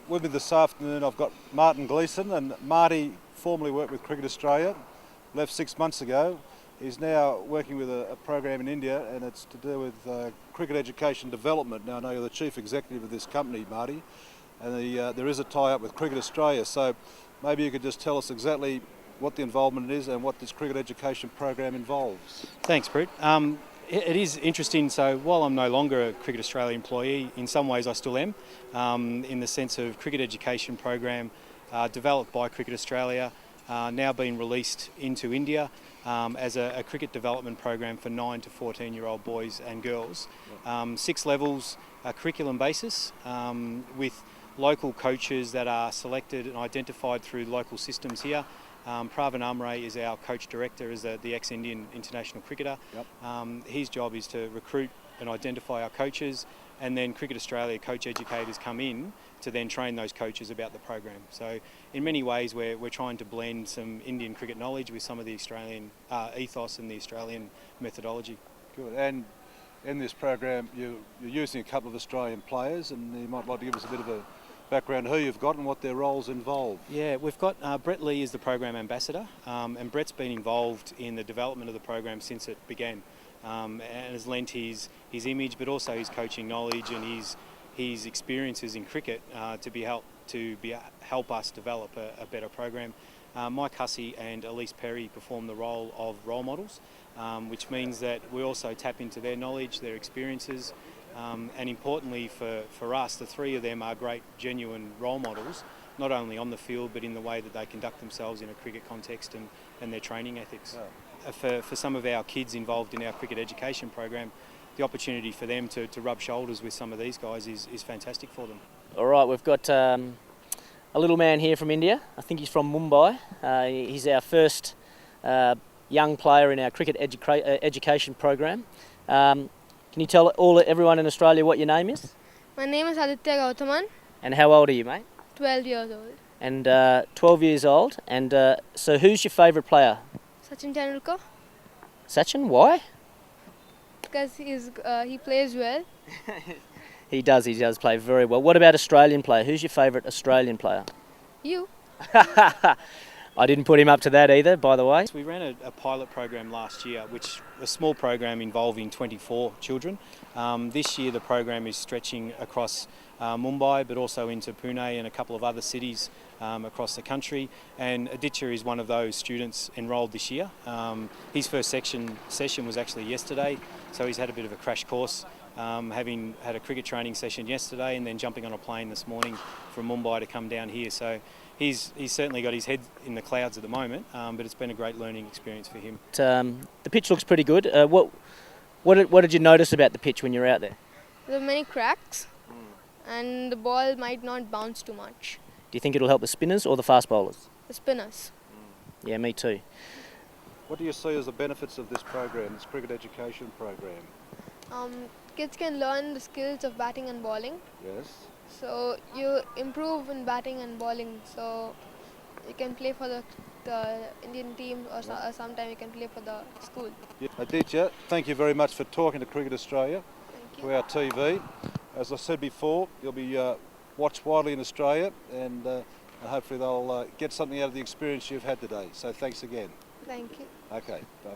with me this afternoon I've got Martin Gleeson, and Marty formerly worked with Cricket Australia, left 6 months ago. He's now working with a program in India, and it's to do with cricket education development. Now I know you're the chief executive of this company, Marty, and there is a tie-up with Cricket Australia, so maybe you could just tell us exactly what the involvement is and what this cricket education program involves. Thanks, Brett. It is interesting. So while I'm no longer a Cricket Australia employee, in some ways I still am, in the sense of cricket education program developed by Cricket Australia, now being released into India as a cricket development program for 9 to 14-year-old boys and girls. 6 levels, a curriculum basis, with local coaches that are selected and identified through local systems here. Pravin Amre is our coach director, is the ex-Indian international cricketer. His job is to recruit and identify our coaches, and then Cricket Australia coach educators come in to then train those coaches about the program. So in many ways we're trying to blend some Indian cricket knowledge with some of the Australian ethos and the Australian methodology. Good. And in this program you're using a couple of Australian players, and you might like to give us a bit of a background who you've got and what their roles involve. Yeah, we've got Brett Lee is the program ambassador, and Brett's been involved in the development of the program since it began, and has lent his image, but also his coaching knowledge and his experiences in cricket to help us develop a better program. Mike Hussey and Elise Perry perform the role of role models, which means that we also tap into their knowledge, their experiences. And importantly for us, the 3 of them are great, genuine role models, not only on the field but in the way that they conduct themselves in a cricket context and their training ethics. For some of our kids involved in our cricket education program, the opportunity for them to rub shoulders with some of these guys is fantastic for them. All right, we've got a little man here from India. I think he's from Mumbai. He's our first young player in our cricket education program. Can you tell everyone in Australia what your name is? My name is Aditya Gowthaman. And how old are you, mate? 12 years old. And 12 years old. And so who's your favourite player? Sachin Tendulkar. Sachin, why? Because he plays well. He does play very well. What about Australian player? Who's your favourite Australian player? You. I didn't put him up to that either, by the way. We ran a pilot program last year, a small program involving 24 children. This year the program is stretching across Mumbai, but also into Pune and a couple of other cities across the country. And Aditya is one of those students enrolled this year. His first session was actually yesterday, so he's had a bit of a crash course, having had a cricket training session yesterday and then jumping on a plane this morning from Mumbai to come down here. So he's certainly got his head in the clouds at the moment, but it's been a great learning experience for him. The pitch looks pretty good. What did you notice about the pitch when you were out there? There are many cracks, and the ball might not bounce too much. Do you think it'll help the spinners or the fast bowlers? The spinners. Yeah, me too. What do you see as the benefits of this program, this cricket education program? Kids can learn the skills of batting and bowling. Yes. So you improve in batting and bowling, so you can play for the Indian team, or sometime you can play for the school. Aditya, thank you very much for talking to Cricket Australia, to our TV. As I said before, you'll be watched widely in Australia, and hopefully they'll get something out of the experience you've had today. So thanks again. Thank you. Okay, bye.